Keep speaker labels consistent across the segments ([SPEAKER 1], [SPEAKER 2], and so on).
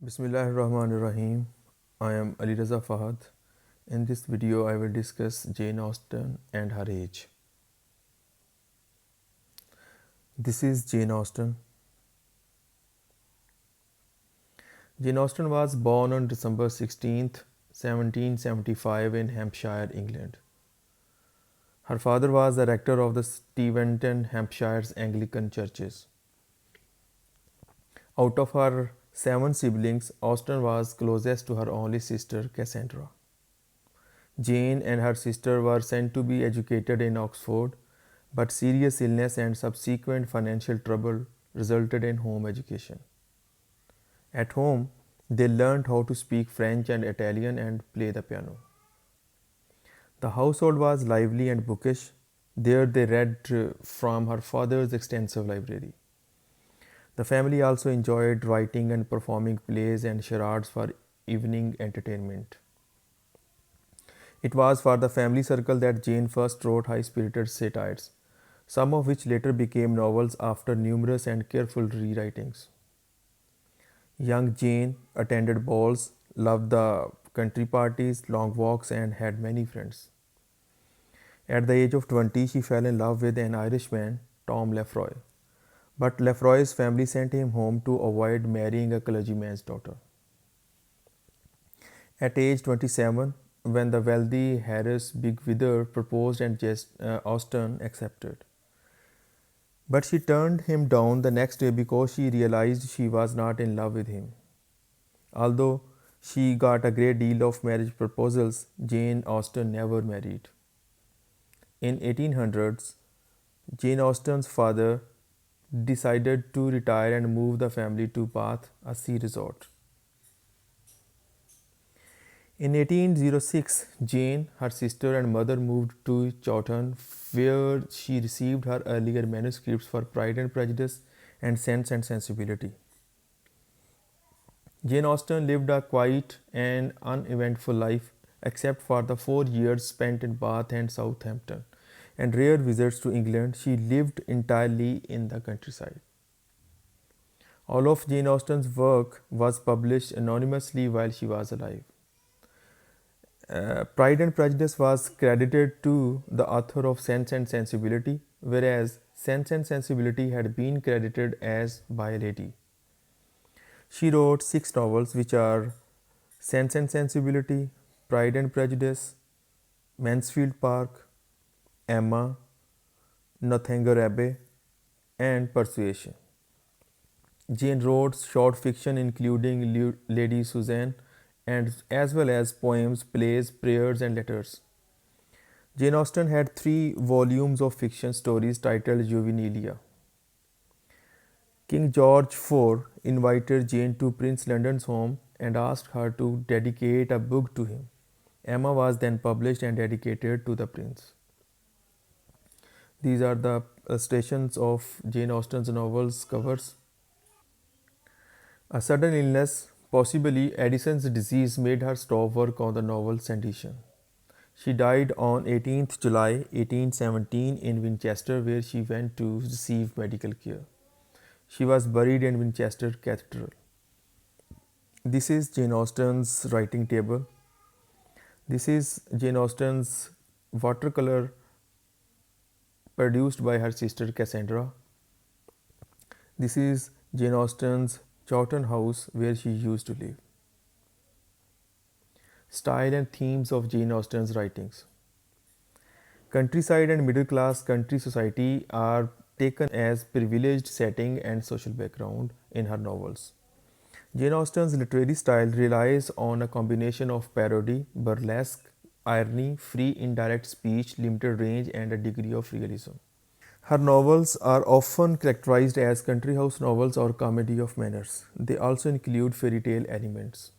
[SPEAKER 1] Bismillahirrahmanirrahim. I am Ali Raza Fahad. In this video, I will discuss Jane Austen and her age. This is Jane Austen. Jane Austen was born on December 16th, 1775 in Hampshire, England. Her father was the rector of the Steventon, Hampshire's Anglican churches. Out of her 7 siblings, Austen was closest to her only sister, Cassandra. Jane and her sister were sent to be educated in Oxford, but serious illness and subsequent financial trouble resulted in home education. At home, they learned how to speak French and Italian and play the piano. The household was lively and bookish. There they read from her father's extensive library. The family also enjoyed writing and performing plays and charades for evening entertainment. It was for the family circle that Jane first wrote high-spirited satires, some of which later became novels after numerous and careful rewritings. Young Jane attended balls, loved the country parties, long walks, and had many friends. At the age of 20, she fell in love with an Irishman, Tom Lefroy, but Lefroy's family sent him home to avoid marrying a clergyman's daughter. At age 27, when the wealthy Harris Bigwither proposed and Austen accepted. But she turned him down the next day because she realized she was not in love with him. Although she got a great deal of marriage proposals, Jane Austen never married. In 1800s, Jane Austen's father decided to retire and move the family to Bath, a sea resort. In 1806, Jane, her sister, and mother moved to Chawton, where she received her earlier manuscripts for Pride and Prejudice and Sense and Sensibility. Jane Austen lived a quiet and uneventful life, except for the 4 years spent in Bath and Southampton, and rare visits to England. She lived entirely in the countryside. All of Jane Austen's work was published anonymously while she was alive. Pride and Prejudice was credited to the author of Sense and Sensibility, whereas Sense and Sensibility had been credited as by a lady. She wrote 6 novels, which are Sense and Sensibility, Pride and Prejudice, Mansfield Park, Emma, Northanger Abbey, and Persuasion. Jane wrote short fiction including Lady Susan, and as well as poems, plays, prayers, and letters. Jane Austen had 3 volumes of fiction stories titled Juvenilia. King George IV invited Jane to Prince London's home and asked her to dedicate a book to him. Emma was then published and dedicated to the prince. These are the illustrations of Jane Austen's novels covers. A sudden illness, possibly Addison's disease, made her stop work on the novel's edition. She died on 18th July 1817 in Winchester, where she went to receive medical care. She was buried in Winchester Cathedral. This is Jane Austen's writing table. This is Jane Austen's watercolor produced by her sister Cassandra. This is Jane Austen's Chawton House, where she used to live. Style and themes of Jane Austen's writings. Countryside and middle class country society are taken as privileged setting and social background in her novels. Jane Austen's literary style relies on a combination of parody, burlesque, irony, free indirect speech, limited range, and a degree of realism. Her novels are often characterized as country house novels or comedy of manners. They also include fairy tale elements.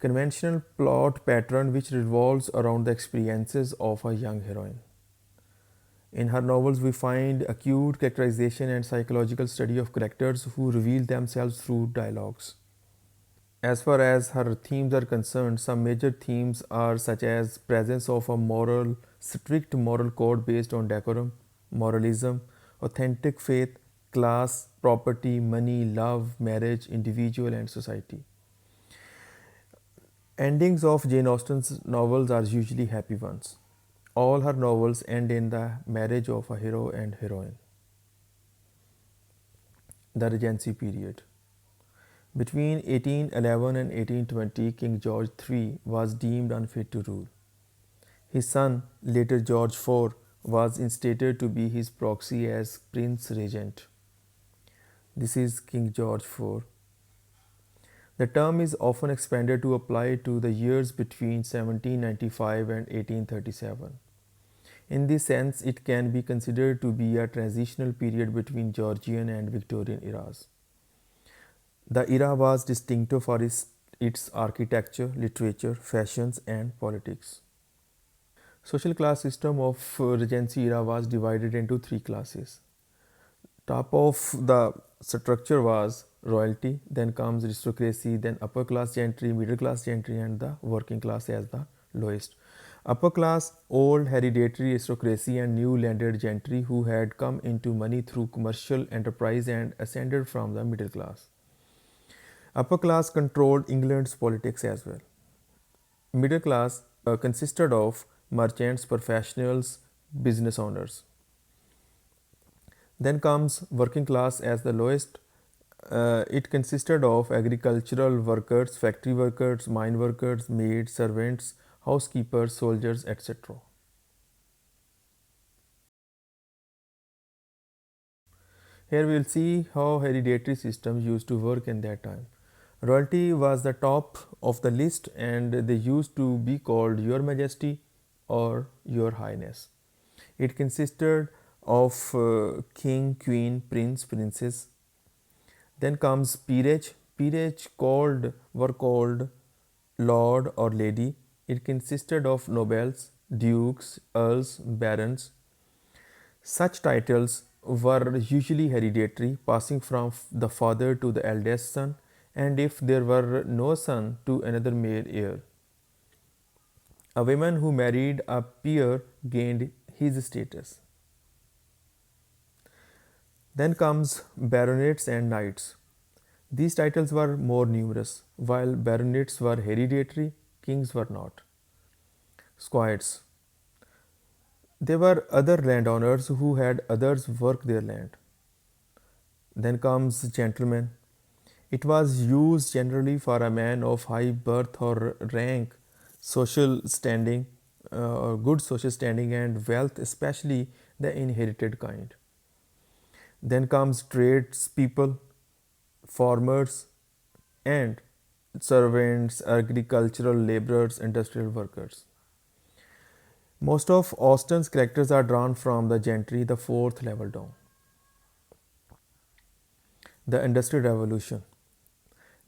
[SPEAKER 1] Conventional plot pattern which revolves around the experiences of a young heroine. In her novels, we find acute characterization and psychological study of characters who reveal themselves through dialogues. As far as her themes are concerned, some major themes are such as presence of a strict moral code based on decorum, moralism, authentic faith, class, property, money, love, marriage, individual, and society. Endings of Jane Austen's novels are usually happy ones. All her novels end in the marriage of a hero and heroine. The Regency period. Between 1811 and 1820, King George III was deemed unfit to rule. His son, later George IV, was instated to be his proxy as Prince Regent. This is King George IV. The term is often expanded to apply to the years between 1795 and 1837. In this sense, it can be considered to be a transitional period between Georgian and Victorian eras. The era was distinctive for its architecture, literature, fashions, and politics. Social class system of Regency era was divided into three classes. Top of the structure was royalty, then comes aristocracy, then upper class gentry, middle class gentry, and the working class as the lowest. Upper class, old hereditary aristocracy and new landed gentry who had come into money through commercial enterprise and ascended from the middle class. Upper class controlled England's politics as well. Middle class consisted of merchants, professionals, business owners. Then comes working class as the lowest. It consisted of agricultural workers, factory workers, mine workers, maids, servants, housekeepers, soldiers, etc. Here we will see how hereditary systems used to work in that time. Royalty was the top of the list and they used to be called Your Majesty or Your Highness. It consisted of king, queen, prince, princess. Then comes peerage. Peerage were called lord or lady. It consisted of nobles, dukes, earls, barons. Such titles were usually hereditary, passing from the father to the eldest son, and if there were no son, to another male heir. A woman who married a peer gained his status. Then comes baronets and knights. These titles were more numerous. While baronets were hereditary, kings were not. Squires. There were other landowners who had others work their land. Then comes gentleman. It was used generally for a man of high birth or rank, social standing, or good social standing and wealth, especially the inherited kind. Then comes tradespeople, farmers, and servants, agricultural laborers, industrial workers. Most of Austen's characters are drawn from the gentry, the fourth level down. The Industrial Revolution.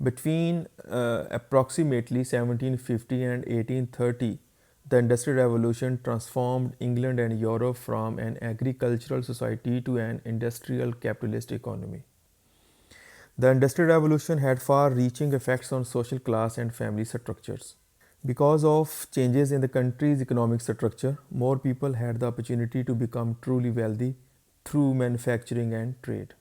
[SPEAKER 1] Between approximately 1750 and 1830, the Industrial Revolution transformed England and Europe from an agricultural society to an industrial capitalist economy. The Industrial Revolution had far reaching effects on social class and family structures. Because of changes in the country's economic structure, more people had the opportunity to become truly wealthy through manufacturing and trade.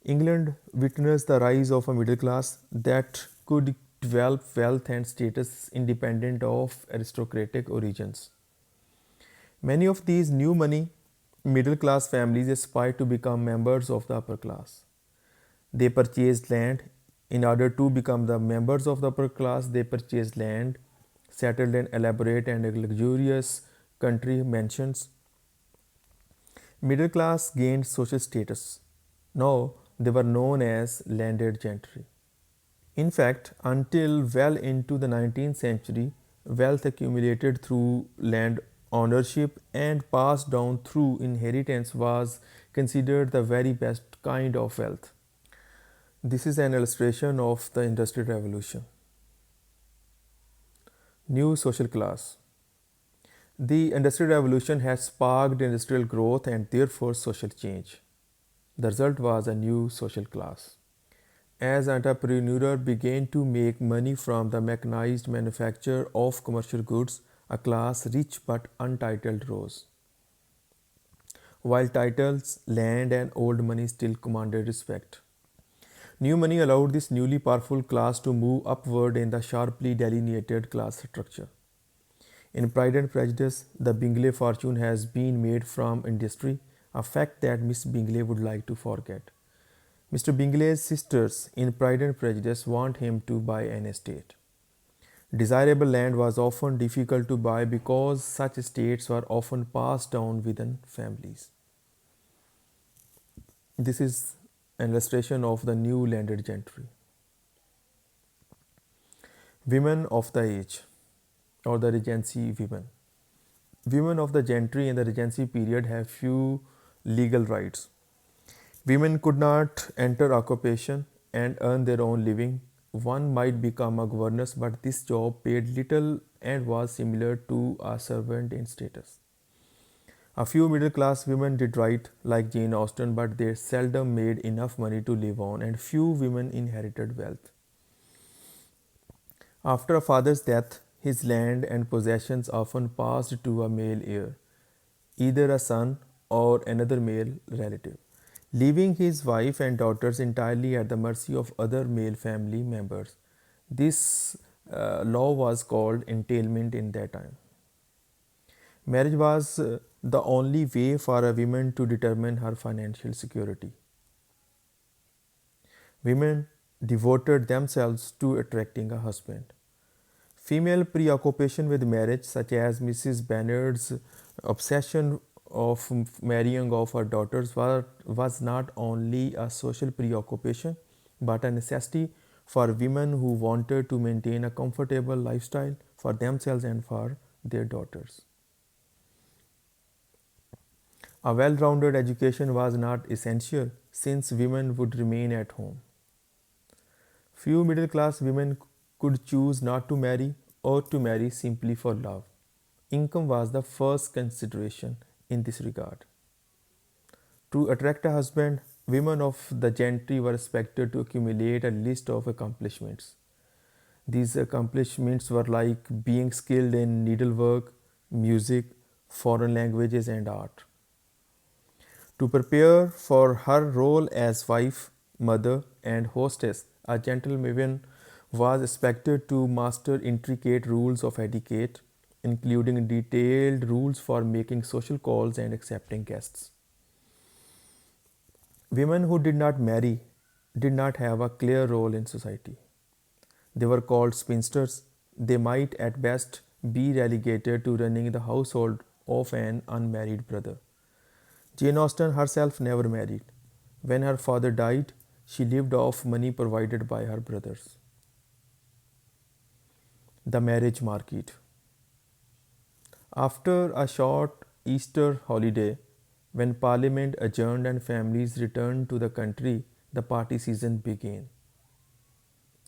[SPEAKER 1] England witnessed the rise of a middle class that could develop wealth and status independent of aristocratic origins. Many of these new money middle class families aspired to become members of the upper class. They purchased land. In order to become the members of the upper class, they purchased land, settled in elaborate and luxurious country mansions. Middle class gained social status. Now they were known as landed gentry. In fact, until well into the 19th century, wealth accumulated through land ownership and passed down through inheritance was considered the very best kind of wealth. This is an illustration of the Industrial Revolution. New social class. The Industrial Revolution has sparked industrial growth and therefore social change. The result was a new social class. As entrepreneurs began to make money from the mechanized manufacture of commercial goods, a class rich but untitled rose. while titles, land, and old money still commanded respect. New money allowed this newly powerful class to move upward in the sharply delineated class structure. In Pride and Prejudice, the Bingley fortune has been made from industry, a fact that Miss Bingley would like to forget. Mr. Bingley's sisters in Pride and Prejudice want him to buy an estate. Desirable land was often difficult to buy because such estates were often passed down within families. This is an illustration of the new landed gentry. Women of the age, or the Regency women. Women of the gentry in the Regency period have few legal rights. Women could not enter occupation and earn their own living. One might become a governess, but this job paid little and was similar to a servant in status. A few middle class women did right, like Jane Austen, but they seldom made enough money to live on, and few women inherited wealth. After a father's death, his land and possessions often passed to a male heir, either a son or another male relative, leaving his wife and daughters entirely at the mercy of other male family members. This law was called entailment in that time. Marriage was the only way for a woman to determine her financial security. Women devoted themselves to attracting a husband. Female preoccupation with marriage, such as Mrs. Bannard's obsession of marrying off her daughters, was not only a social preoccupation but a necessity for women who wanted to maintain a comfortable lifestyle for themselves and for their daughters. A well rounded education was not essential since women would remain at home. Few middle class women could choose not to marry or to marry simply for love. Income was the first consideration in this regard. To attract a husband, women of the gentry were expected to accumulate a list of accomplishments. These accomplishments were like being skilled in needlework, music, foreign languages, and art. To prepare for her role as wife, mother, and hostess, a gentlewoman was expected to master intricate rules of etiquette, including detailed rules for making social calls and accepting guests. Women who did not marry did not have a clear role in society. They were called spinsters. They might at best be relegated to running the household of an unmarried brother. Jane Austen herself never married. When her father died, she lived off money provided by her brothers. The marriage market. After a short Easter holiday, when Parliament adjourned and families returned to the country, the party season began.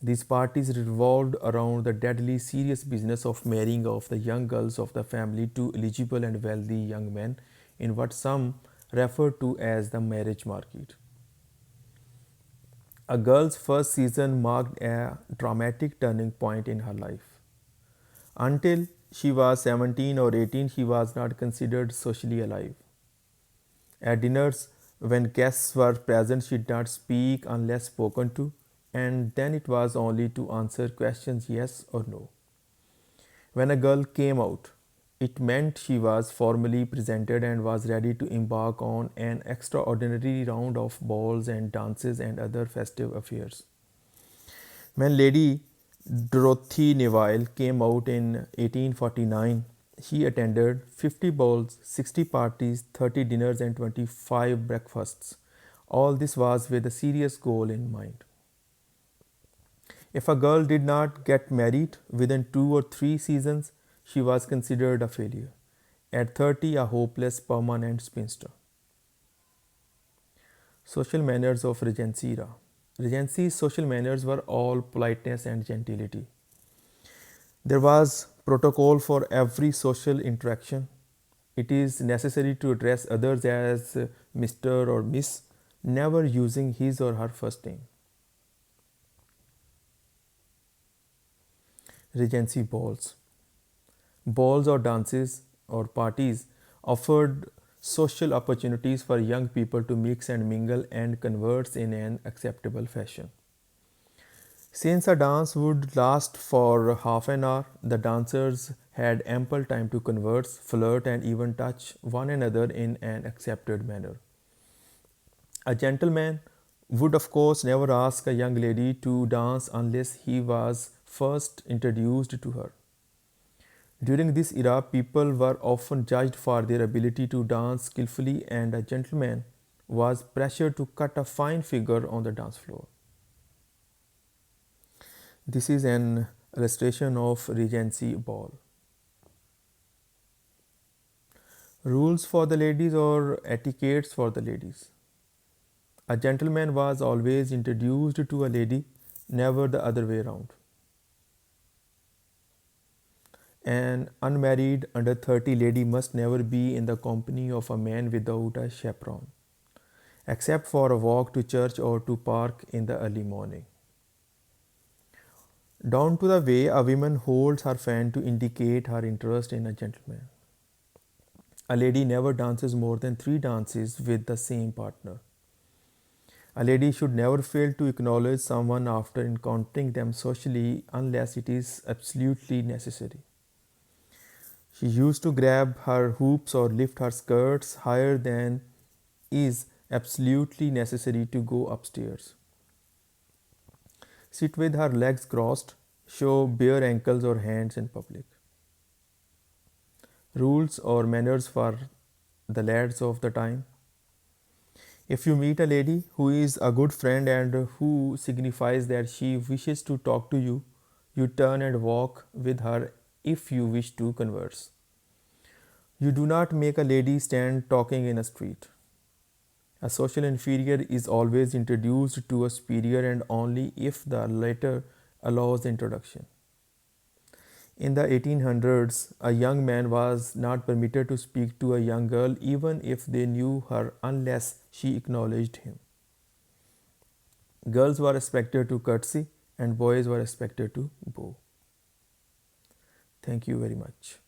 [SPEAKER 1] These parties revolved around the deadly serious business of marrying off the young girls of the family to eligible and wealthy young men in what some refer to as the marriage market. A girl's first season marked a dramatic turning point in her life. Until she was 17 or 18, she was not considered socially alive. At dinners, when guests were present, she did not speak unless spoken to, and then it was only to answer questions yes or no. When a girl came out, it meant she was formally presented and was ready to embark on an extraordinary round of balls and dances and other festive affairs. When Lady Dorothy Neville came out in 1849, she attended 50 balls, 60 parties, 30 dinners, and 25 breakfasts. All this was with a serious goal in mind. If a girl did not get married within 2 or 3 seasons, she was considered a failure. At 30, a hopeless permanent spinster. Social manners of Regency era. Regency's social manners were all politeness and gentility. There was protocol for every social interaction. It is necessary to address others as Mr. or Miss, never using his or her first name. Regency balls. Balls or dances or parties offered social opportunities for young people to mix and mingle and converse in an acceptable fashion. Since a dance would last for half an hour, the dancers had ample time to converse, flirt, and even touch one another in an accepted manner. A gentleman would, of course, never ask a young lady to dance unless he was first introduced to her. During this era, people were often judged for their ability to dance skillfully, and a gentleman was pressured to cut a fine figure on the dance floor. This is an illustration of Regency ball. Rules for the ladies or etiquettes for the ladies. A gentleman was always introduced to a lady, never the other way around. An unmarried under 30 lady must never be in the company of a man without a chaperone, except for a walk to church or to park in the early morning. Down to the way a woman holds her fan to indicate her interest in a gentleman. A lady never dances more than 3 dances with the same partner. A lady should never fail to acknowledge someone after encountering them socially unless it is absolutely necessary. She used to grab her hoops or lift her skirts higher than is absolutely necessary to go upstairs. Sit with her legs crossed, show bare ankles or hands in public. Rules or manners for the lads of the time. If you meet a lady who is a good friend and who signifies that she wishes to talk to you, you turn and walk with her if you wish to converse. You do not make a lady stand talking in a street. A social inferior is always introduced to a superior and only if the latter allows the introduction. In the 1800s, a young man was not permitted to speak to a young girl even if they knew her unless she acknowledged him. Girls were expected to curtsy and boys were expected to bow. Thank you very much.